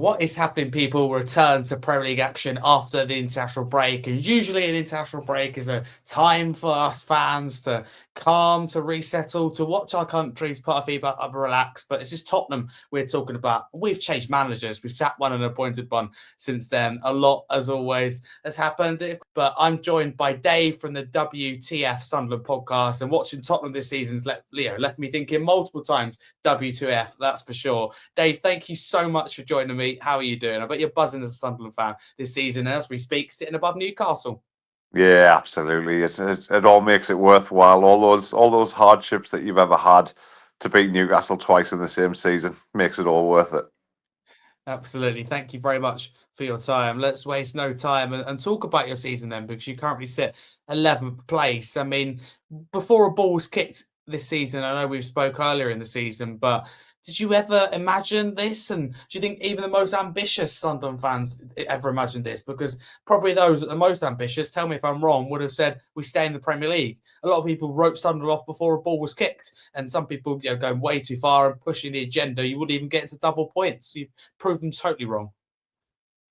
What is happening, people? Return to Premier League action after the international break. And usually an international break is a time for us fans to calm, to resettle, to watch our countries, put our feet up and relax. But it's just Tottenham we're talking about. We've changed managers. We've sacked one and appointed one since then. A lot, as always, has happened. But I'm joined by Dave from the WTF Sunderland podcast. And watching Tottenham this season's left me thinking multiple times, WTF, that's for sure. Dave, thank you so much for joining me. How are you doing? I bet you're buzzing as a Sunderland fan this season, and as we speak, sitting above Newcastle. Yeah, absolutely. It all makes it worthwhile. All those hardships that you've ever had to beat Newcastle twice in the same season makes it all worth it. Absolutely. Thank you very much for your time. Let's waste no time and talk about your season then, because you currently sit 11th place. I mean, before a ball was kicked this season, I know we've spoke earlier in the season, but did you ever imagine this? And do you think even the most ambitious Sunderland fans ever imagined this? Because probably those that are the most ambitious, tell me if I'm wrong, would have said we stay in the Premier League. A lot of people wrote Sunderland off before a ball was kicked, and some people going way too far and pushing the agenda. You wouldn't even get into double points. You've proven totally wrong.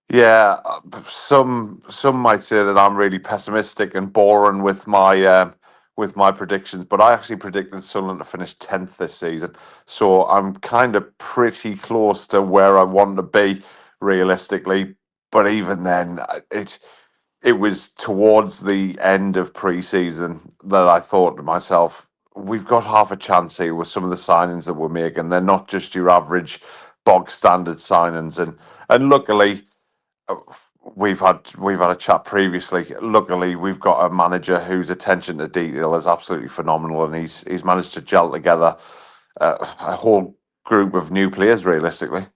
Yeah, some might say that I'm really pessimistic and boring with my predictions, but I actually predicted Sunderland to finish 10th this season, so I'm kind of pretty close to where I want to be realistically. But even then, it was towards the end of pre-season that I thought to myself, we've got half a chance here with some of the signings that we're making. They're not just your average bog standard signings, and luckily uh, we've had a chat previously. Luckily, we've got a manager whose attention to detail is absolutely phenomenal, and he's managed to gel together a whole group of new players realistically.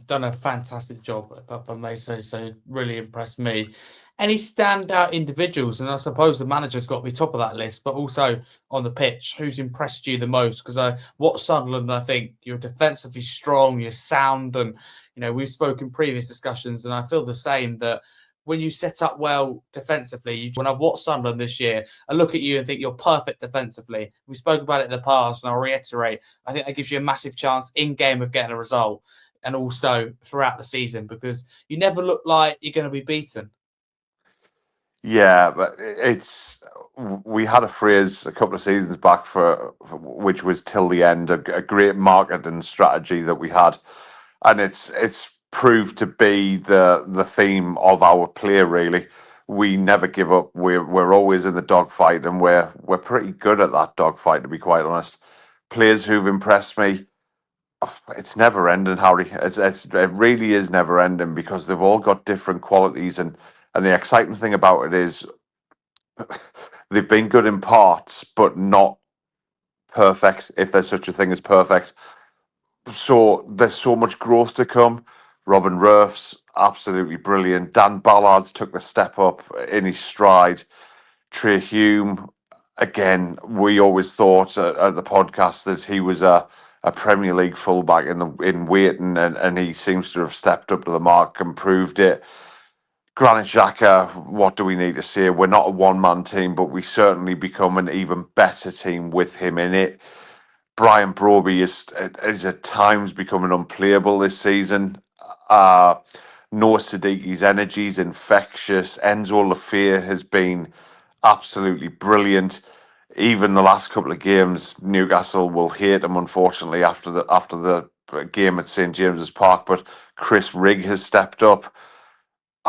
Done a fantastic job, if I may say so. Really impressed me. Any standout individuals, and I suppose the manager's got to be top of that list, but also on the pitch, who's impressed you the most? Because I watch Sunderland, and I think you're defensively strong, you're sound, and we've spoken previous discussions, and I feel the same that when you set up well defensively, when I've watched Sunderland this year, I look at you and think you're perfect defensively. We spoke about it in the past, and I'll reiterate, I think that gives you a massive chance in game of getting a result, and also throughout the season, because you never look like you're going to be beaten. Yeah, but we had a phrase a couple of seasons back for which was till the end, a great marketing strategy that we had, and it's proved to be the theme of our play. Really, we never give up. We're always in the dogfight, and we're pretty good at that dogfight, to be quite honest. Players who've impressed me, it's never ending, Harry. It really is never ending because they've all got different qualities, and the exciting thing about it is they've been good in parts, but not perfect, if there's such a thing as perfect. So there's so much growth to come. Robin Ruff's absolutely brilliant. Dan Ballard's took the step up in his stride. Trey Hume, again, we always thought at the podcast that he was a Premier League fullback in waiting, and he seems to have stepped up to the mark and proved it. Granit Xhaka, what do we need to say? We're not a one-man team, but we certainly become an even better team with him in it. Brian Broby is at times becoming unplayable this season. Noah Sadiqi's energy is infectious. Enzo Lafia has been absolutely brilliant. Even the last couple of games, Newcastle will hate him, unfortunately, after the game at St James's Park. But Chris Rigg has stepped up.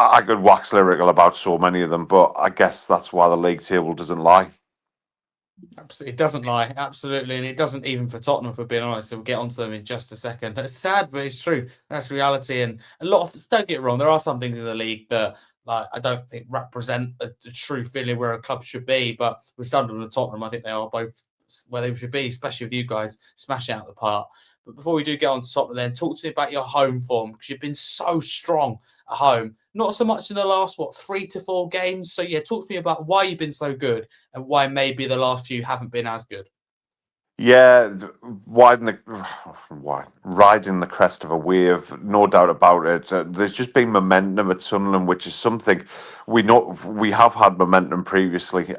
I could wax lyrical about so many of them, but I guess that's why the league table doesn't lie. Absolutely, it doesn't lie, absolutely, and it doesn't even for Tottenham, for being honest. So we'll get onto them in just a second. It's sad, but it's true. That's reality, and a lot of, don't get it wrong, there are some things in the league that I don't think represent a true feeling where a club should be. But with Sunderland and Tottenham, I think they are both where they should be, especially with you guys smashing out the park. But before we do get on to Tottenham, then talk to me about your home form, because you've been so strong at home. Not so much in the last 3 to 4 games. So yeah, talk to me about why you've been so good and why maybe the last few haven't been as good. Yeah, riding the crest of a wave, no doubt about it. There's just been momentum at Sunderland, which is something we know we have had momentum previously.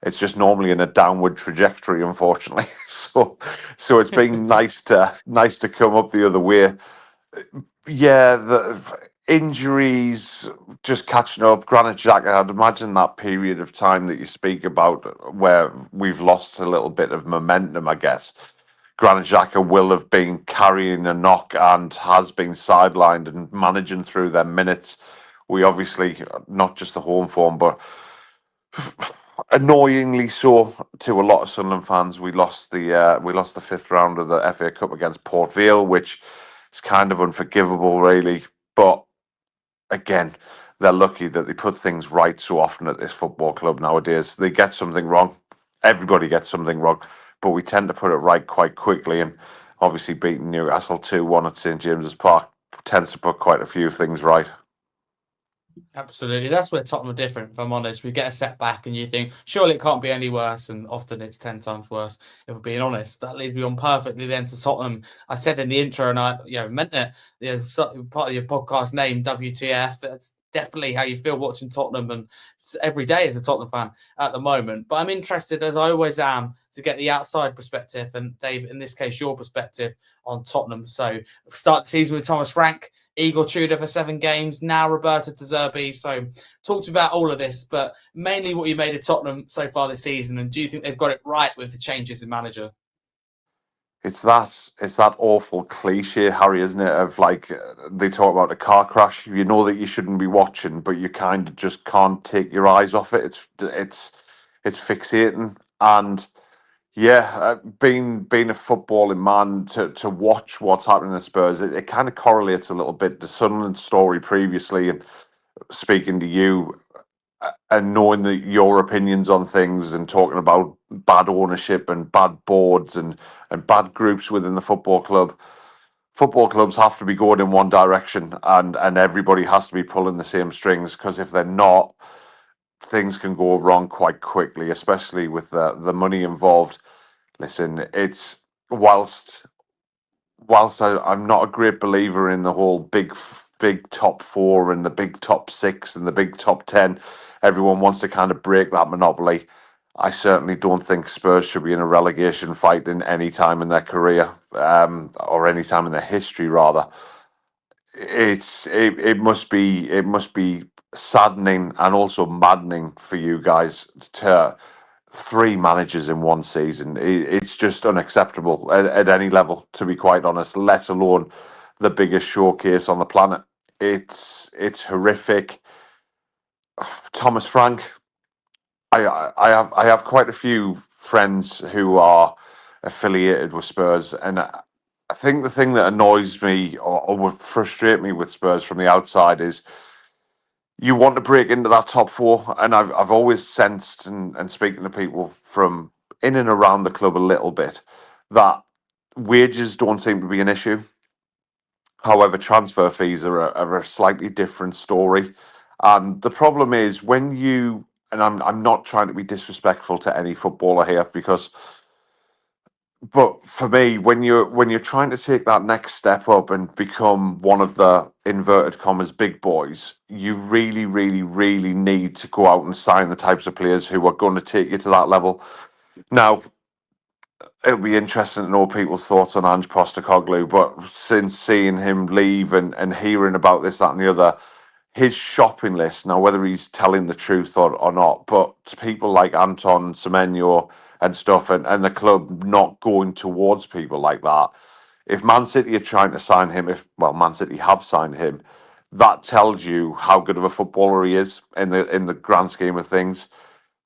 It's just normally in a downward trajectory, unfortunately. So it's been nice to come up the other way. Yeah, the injuries just catching up. Granit Xhaka, I'd imagine that period of time that you speak about where we've lost a little bit of momentum, I guess. Granit Xhaka will have been carrying a knock and has been sidelined and managing through their minutes. We obviously, not just the home form, but annoyingly so to a lot of Sunderland fans, we lost the fifth round of the FA Cup against Port Vale, which is kind of unforgivable, really. But again, they're lucky that they put things right so often at this football club nowadays. They get something wrong, everybody gets something wrong, but we tend to put it right quite quickly. And obviously, beating Newcastle 2-1 at St James's Park tends to put quite a few things right. Absolutely. That's where Tottenham are different, if I'm honest. We get a setback and you think, surely it can't be any worse. And often it's 10 times worse, if we're being honest. That leads me on perfectly then to Tottenham. I said in the intro, and I meant it, part of your podcast name, WTF. That's definitely how you feel watching Tottenham and every day as a Tottenham fan at the moment. But I'm interested, as I always am, to get the outside perspective. And Dave, in this case, your perspective on Tottenham. So start the season with Thomas Frank. Igor Tudor for 7 games, now Roberto De Zerbi. So talked about all of this, but mainly what you made of Tottenham so far this season, and do you think they've got it right with the changes in manager? It's that awful cliche, Harry, isn't it? Of like they talk about a car crash. You know that you shouldn't be watching, but you kind of just can't take your eyes off it. It's fixating, and yeah, being a footballing man to watch what's happening at Spurs, it kind of correlates a little bit. The Sunderland story previously, and speaking to you, and knowing that your opinions on things and talking about bad ownership and bad boards and bad groups within the football club. Football clubs have to be going in one direction, and everybody has to be pulling the same strings, because if they're not, things can go wrong quite quickly, especially with the money involved. Listen, it's whilst I'm not a great believer in the whole big top four and the big top six and the big top 10, everyone wants to kind of break that monopoly. I certainly don't think Spurs should be in a relegation fight in any time in their career, or any time in their history, rather. It must be saddening and also maddening for you guys to three managers in one season. It's just unacceptable at any level, to be quite honest, let alone the biggest showcase on the planet. It's horrific. Thomas Frank, I have quite a few friends who are affiliated with Spurs, and I think the thing that annoys me or would frustrate me with Spurs from the outside is you want to break into that top four, and I've always sensed, and speaking to people from in and around the club a little bit, that wages don't seem to be an issue. However, transfer fees are a slightly different story, and the problem is when you, and I'm not trying to be disrespectful to any footballer here, because but for me, when you're trying to take that next step up and become one of the inverted commas big boys, you really, really, really need to go out and sign the types of players who are going to take you to that level. Now, it'll be interesting to know people's thoughts on Ange Postecoglou, but since seeing him leave and hearing about this, that, and the other, his shopping list, now whether he's telling the truth or not, but people like Anton Semenyo and stuff, and the club not going towards people like that. If Man City are trying to sign him, Man City have signed him, that tells you how good of a footballer he is in the grand scheme of things.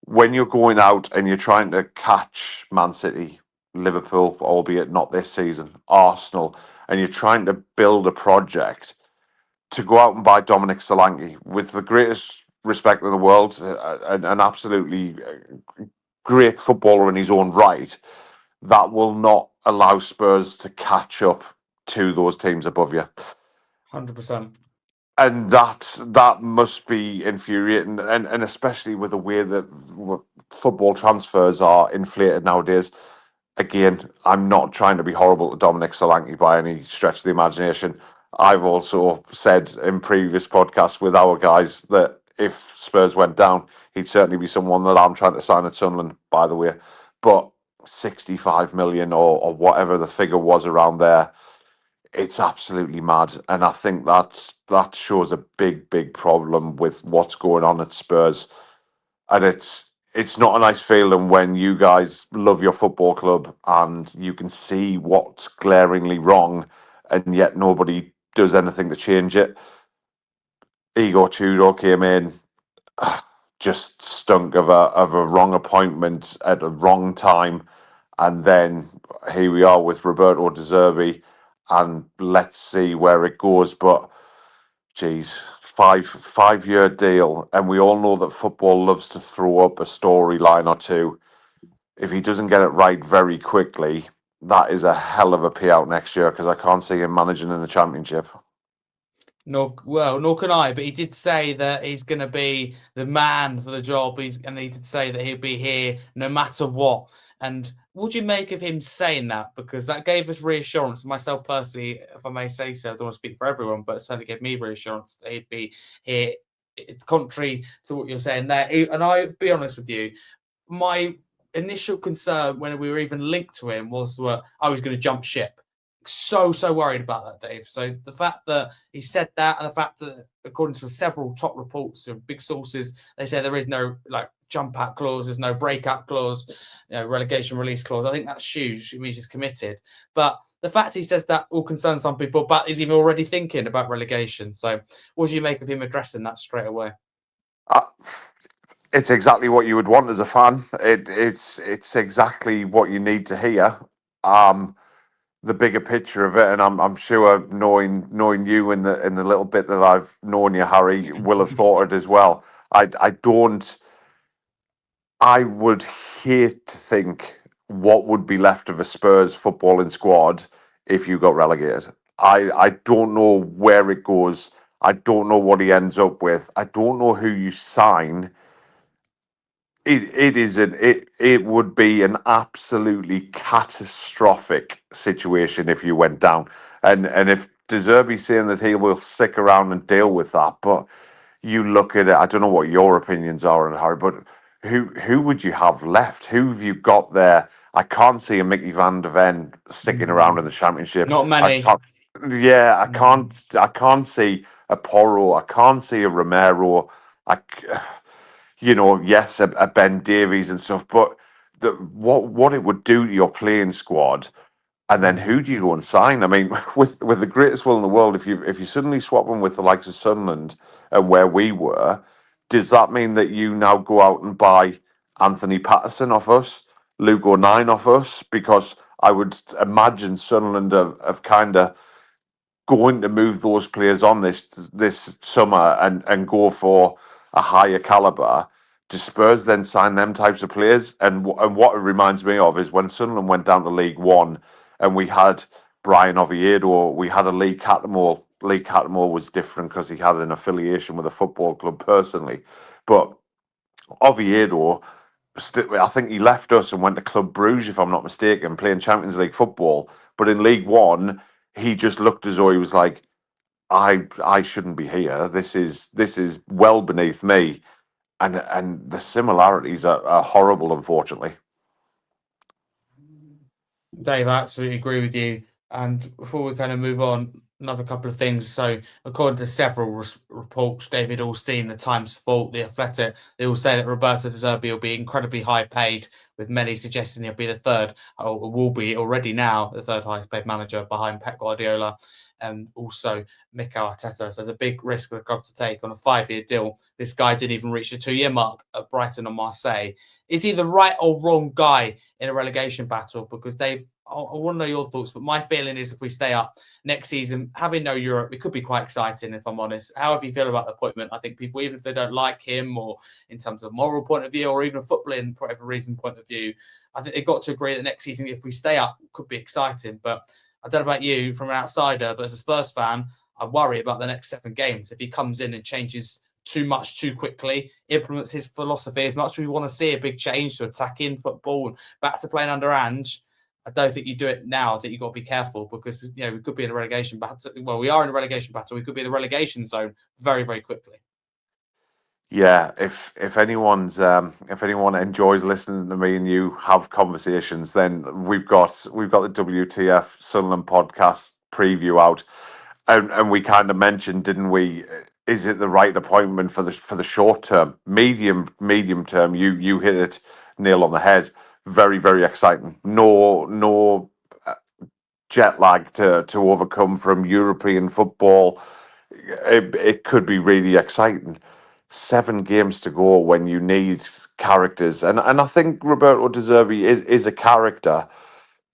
When you're going out and you're trying to catch Man City, Liverpool, albeit not this season, Arsenal, and you're trying to build a project, to go out and buy Dominic Solanke, with the greatest respect in the world, an absolutely great footballer in his own right, that will not allow Spurs to catch up to those teams above you. 100%. And that must be infuriating, and especially with the way that football transfers are inflated nowadays. Again, I'm not trying to be horrible to Dominic Solanke by any stretch of the imagination. I've also said in previous podcasts with our guys that if Spurs went down, he'd certainly be someone that I'm trying to sign at Sunderland, by the way. But 65 million or whatever the figure was around there, it's absolutely mad, and I think that shows a big problem with what's going on at Spurs, and it's not a nice feeling when you guys love your football club and you can see what's glaringly wrong, and yet nobody does anything to change it. Igor Tudor came in, just stunk of a wrong appointment at a wrong time, and then here we are with Roberto De Zerbi, and let's see where it goes. But geez, 5 year deal, and we all know that football loves to throw up a storyline or two. If he doesn't get it right very quickly, that is a hell of a payout next year, because I can't see him managing in the Championship. Nor can I. But he did say that he's going to be the man for the job. And he did say that he'll be here no matter what. And what do you make of him saying that? Because that gave us reassurance. Myself personally, if I may say so, I don't want to speak for everyone, but it certainly gave me reassurance that he'd be here. It's contrary to what you're saying there. And I'll be honest with you, my initial concern when we were even linked to him was that I was going to jump ship. So worried about that, Dave. So the fact that he said that, and the fact that, according to several top reports of big sources, they say there is no like jump out clause, there's no breakout clause, relegation release clause. I think that's huge. It means he's committed. But the fact he says that will concern some people, but he's even already thinking about relegation. So what do you make of him addressing that straight away? It's exactly what you would want as a fan. It's exactly what you need to hear. The bigger picture of it, and I'm sure knowing you in the little bit that I've known you, Harry, will have thought it as well. I would hate to think what would be left of a Spurs footballing squad if you got relegated. I don't know where it goes. I don't know what he ends up with. I don't know who you sign. It would be an absolutely catastrophic situation if you went down. And if De Zerbi's saying that he will stick around and deal with that, but you look at it, I don't know what your opinions are on Harry, but who would you have left? Who have you got there? I can't see a Mickey van der Ven sticking around in the Championship. Not many. I can't see a Porro. I can't see a Romero. Yes, a Ben Davies and stuff, but what it would do to your playing squad, and then who do you go and sign? I mean, with the greatest will in the world, if you suddenly swap them with the likes of Sunderland and where we were, does that mean that you now go out and buy Anthony Patterson off us, Luke O'Nien off us? Because I would imagine Sunderland have kind of going to move those players on this summer and go for a higher caliber. Do Spurs then sign them types of players? And what it reminds me of is when Sunderland went down to League One and we had Brian Oviedo, we had a Lee Cattermole. Lee Cattermole was different because he had an affiliation with a football club personally. But Oviedo, I think he left us and went to Club Bruges, if I'm not mistaken, playing Champions League football. But in League One, he just looked as though he was like, I shouldn't be here. This is well beneath me, and the similarities are horrible, unfortunately. Dave, I absolutely agree with you. And before we kind of move on, another couple of things. So, according to several reports, David Alstein, the Times Sport, the Athletic, they all say that Roberto De Zerbi will be incredibly high paid, with many suggesting he'll be the third, or will be already now the third highest paid manager behind Pep Guardiola and also Mikel Arteta. So there's a big risk for the club to take on a 5-year deal. This guy didn't even reach the 2-year mark at Brighton or Marseille. Is he the right or wrong guy in a relegation battle? Because Dave, I want to know your thoughts, but my feeling is if we stay up next season, having no Europe, it could be quite exciting, if I'm honest. However you feel about the appointment, I think people, even if they don't like him or in terms of moral point of view or even footballing for whatever reason point of view, I think they've got to agree that next season, if we stay up, could be exciting. But I don't know about you from an outsider, but as a Spurs fan, I worry about the next 7 games. If he comes in and changes too much too quickly, implements his philosophy, as much as we want to see a big change to attacking football and back to playing under Ange, I don't think you do it now. I think you've got to be careful because we could be in a relegation battle. Well, we are in a relegation battle. We could be in the relegation zone very, very quickly. Yeah, if anyone enjoys listening to me and you have conversations, then we've got the WTF Sunderland podcast preview out, and we kind of mentioned, didn't we? Is it the right appointment for the short term, medium term? You hit it nail on the head. Very very exciting. No jet lag to overcome from European football. It could be really exciting. 7 games to go when you need characters, and I think Roberto De Zerbi is a character,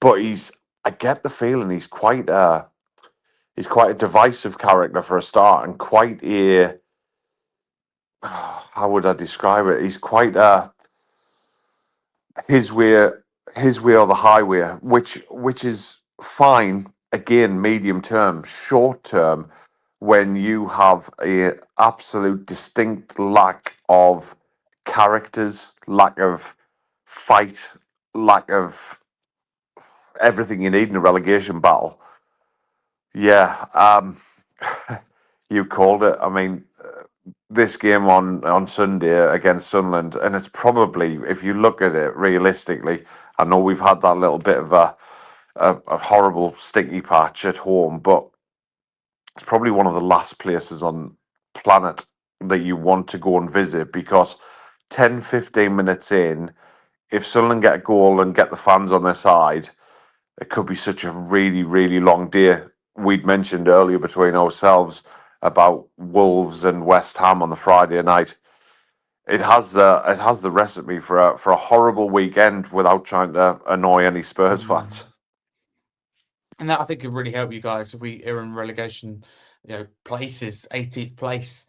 but I get the feeling he's quite a divisive character for a start, and quite a how would I describe it? He's quite a his way his way or the highway, which is fine. Again, medium term. Short term, when you have a absolute distinct lack of characters, lack of fight, lack of everything you need in a relegation battle. Yeah, you called it. I mean, this game on Sunday against Sunderland, and it's probably, if you look at it realistically, I know we've had that little bit of a horrible sticky patch at home, but it's probably one of the last places on planet that you want to go and visit, because 10-15 minutes in, if Sunderland get a goal and get the fans on their side, it could be such a really, really long day. We'd mentioned earlier between ourselves about Wolves and West Ham on the Friday night. It has the recipe for a horrible weekend without trying to annoy any Spurs fans. And that, I think, could really help you guys if we are in relegation, places, 18th place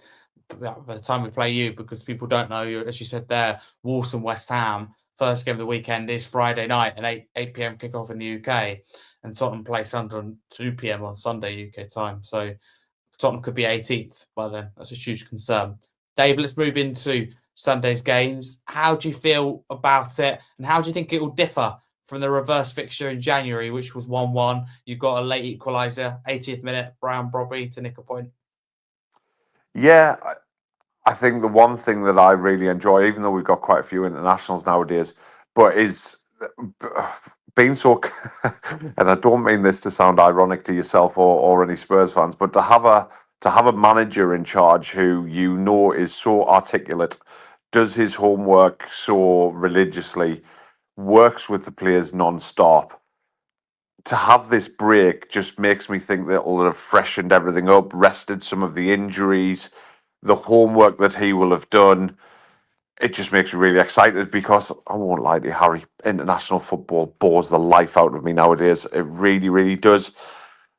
by the time we play you, because people don't know, as you said there, Wolves and West Ham, first game of the weekend is Friday night, an 8 p.m. kickoff in the UK, and Tottenham play Sunderland 2 p.m. on Sunday UK time. So Tottenham could be 18th by then. That's a huge concern. Dave, let's move into Sunday's games. How do you feel about it, and how do you think it will differ from the reverse fixture in January, which was 1-1? You got a late equaliser, 80th minute, Brian Brobby to nick a point. Yeah, I think the one thing that I really enjoy, even though we've got quite a few internationals nowadays, but is being so, and I don't mean this to sound ironic to yourself or any Spurs fans, but to have a manager in charge who is so articulate, does his homework so religiously, works with the players non-stop. To have this break just makes me think that it'll have freshened everything up, rested some of the injuries, the homework that he will have done. It just makes me really excited, because I won't lie to you, Harry, international football bores the life out of me nowadays. It really, really does.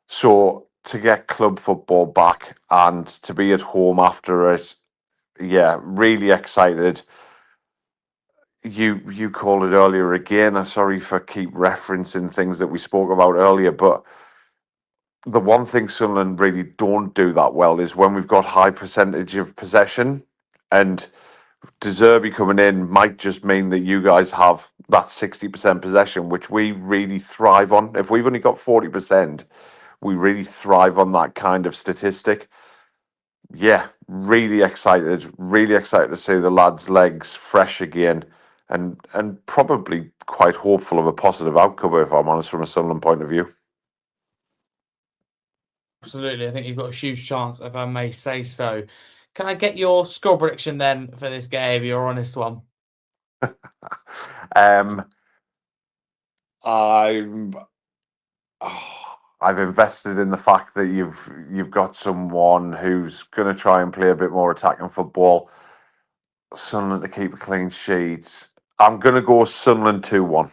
So to get club football back and to be at home after it, yeah, really excited. You called it earlier again. I'm sorry for keep referencing things that we spoke about earlier, but the one thing Sunderland really don't do that well is when we've got high percentage of possession, and De Zerbi coming in might just mean that you guys have that 60% possession, which we really thrive on. If we've only got 40%, we really thrive on that kind of statistic. Yeah, really excited to see the lads' legs fresh again, and probably quite hopeful of a positive outcome, if I'm honest, from a Sunderland point of view. Absolutely. I think you've got a huge chance, if I may say so. Can I get your score prediction then for this game, your honest one? I'm. I've invested in the fact that you've got someone who's going to try and play a bit more attacking football. Sunderland to keep a clean sheet. I'm going to go Sunderland 2-1.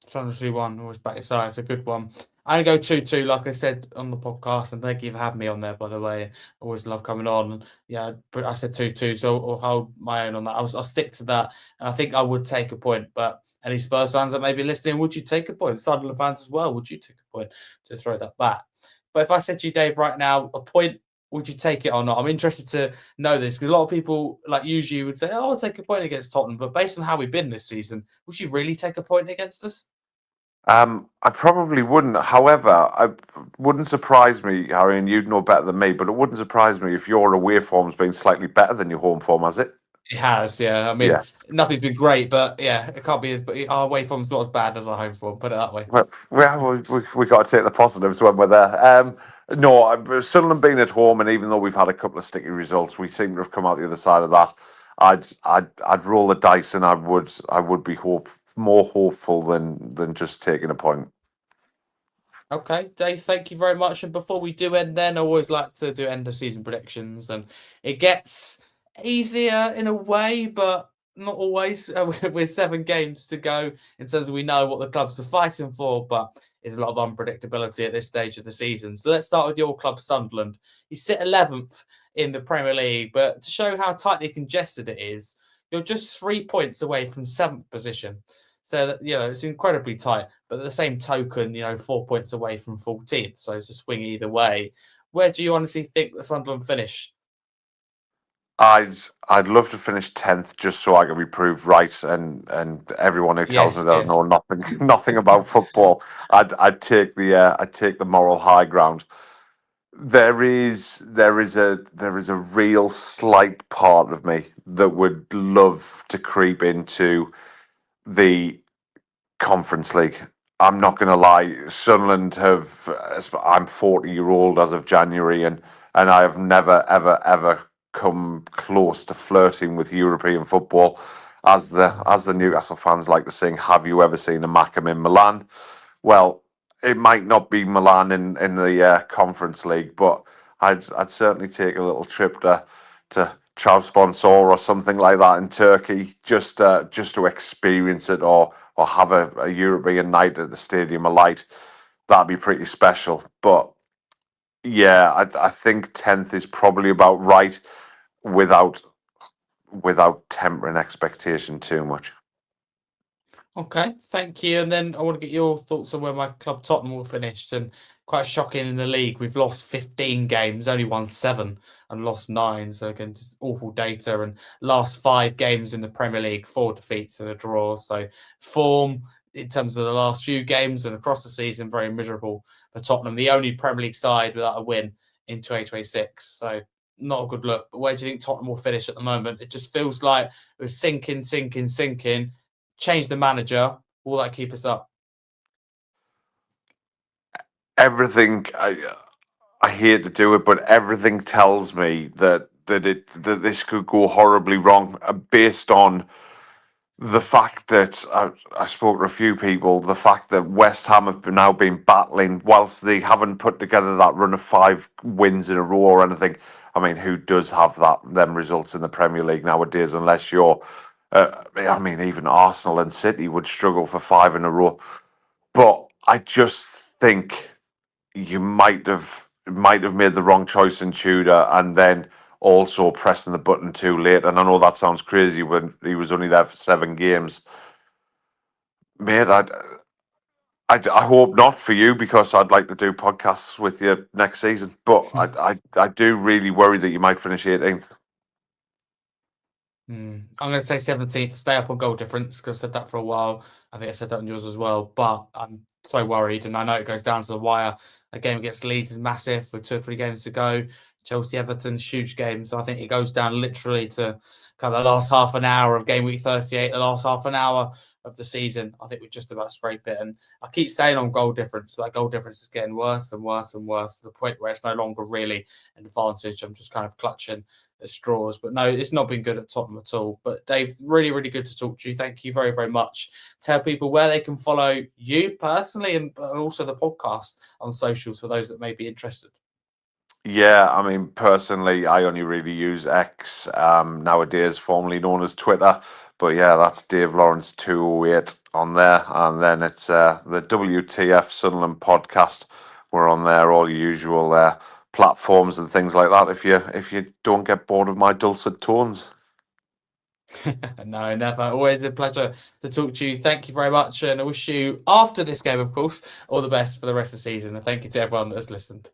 Sunderland 2-1, always back your side. It's a good one. I'm going to go 2-2, like I said on the podcast, and thank you for having me on there, by the way. Always love coming on. Yeah, but I said 2-2, so I'll hold my own on that. I'll stick to that, and I think I would take a point. But any Spurs fans that may be listening, would you take a point? Sunderland fans as well, would you take a point to throw that back? But if I said to you, Dave, right now, a point, would you take it or not? I'm interested to know this, because a lot of people, like usually, would say, "Oh, I'll take a point against Tottenham." But based on how we've been this season, would you really take a point against us? I probably wouldn't. However, it wouldn't surprise me, Harry, and you'd know better than me, but it wouldn't surprise me if your away form's been slightly better than your home form, has it? It has, yeah. I mean, Yeah. nothing's been great, but yeah, it can't be as. But our away form's not as bad as our home form. Put it that way. Well, we got to take the positives when we're there. No, Sunderland being at home, and even though we've had a couple of sticky results, we seem to have come out the other side of that. I'd roll the dice, and I would be more hopeful than just taking a point. Okay, Dave, thank you very much. And before we do end, then I always like to do end of season predictions, and it gets easier in a way, but not always. With 7 games to go, in terms of we know what the clubs are fighting for, but there's a lot of unpredictability at this stage of the season. So let's start with your club, Sunderland. You sit 11th in the Premier League, but to show how tightly congested it is, you're just 3 points away from 7th position. So that, it's incredibly tight. But at the same token, 4 points away from 14th. So it's a swing either way. Where do you honestly think the Sunderland finish? I'd love to finish 10th just so I can be proved right, and everyone who tells me Yes, they'll yes. know nothing about football, I'd take the moral high ground. There is a real slight part of me that would love to creep into the Conference League. I'm not going to lie. Sunderland have. I'm 40-year-old as of January, and I have never ever come close to flirting with European football. As the Newcastle fans like to sing, have you ever seen a Mackem in Milan? Well, it might not be Milan in the Conference League, but I'd certainly take a little trip to Trabzonspor or something like that in Turkey, just to experience it, or have a European night at the Stadium of Light. That'd be pretty special. But yeah, I think 10th is probably about right, without tempering expectation too much. Okay, thank you. And then I want to get your thoughts on where my club Tottenham will finish. And quite shocking in the league, we've lost 15 games, only won 7 and lost 9. So again, just awful data. And last 5 games in the Premier League, 4 defeats and a draw. So form in terms of the last few games and across the season, very miserable for Tottenham. The only Premier League side without a win in 2026. So not a good look. But where do you think Tottenham will finish at the moment? It just feels like it was sinking, sinking, sinking. Change the manager, will that keep us up? Everything I hate to do it, but everything tells me that this could go horribly wrong, based on the fact that I spoke to a few people. The fact that West Ham have now been battling, whilst they haven't put together that run of 5 wins in a row or anything. I mean, who does have them results in the Premier League nowadays? Unless you're, I mean, even Arsenal and City would struggle for 5 in a row. But I just think you might have made the wrong choice in Tudor, and then also pressing the button too late. And I know that sounds crazy when he was only there for 7 games, mate. I hope not for you, because I'd like to do podcasts with you next season. But I do really worry that you might finish 18th. I'm going to say 17th, stay up on goal difference, because I said that for a while. I think I said that on yours as well, but I'm so worried, and I know it goes down to the wire. A game against Leeds is massive with 2 or 3 games to go. Chelsea, Everton, huge game. So I think it goes down literally to kind of the last half an hour of game week 38, the last half an hour of the season. I think we just about scrape it. And I keep staying on goal difference, but that goal difference is getting worse and worse and worse, to the point where it's no longer really an advantage. I'm just kind of clutching at straws. But no, it's not been good at Tottenham at all. But Dave, really, really good to talk to you. Thank you very, very much. Tell people where they can follow you personally, and also the podcast on socials for those that may be interested. Yeah, I mean, personally, I only really use X nowadays, formerly known as Twitter. But yeah, that's Dave Lawrence 208 on there, and then it's the WTF Sunderland podcast. We're on there, all your usual platforms and things like that. If you don't get bored of my dulcet tones. No, never. Always a pleasure to talk to you. Thank you very much. And I wish you, after this game, of course, all the best for the rest of the season. And thank you to everyone that has listened.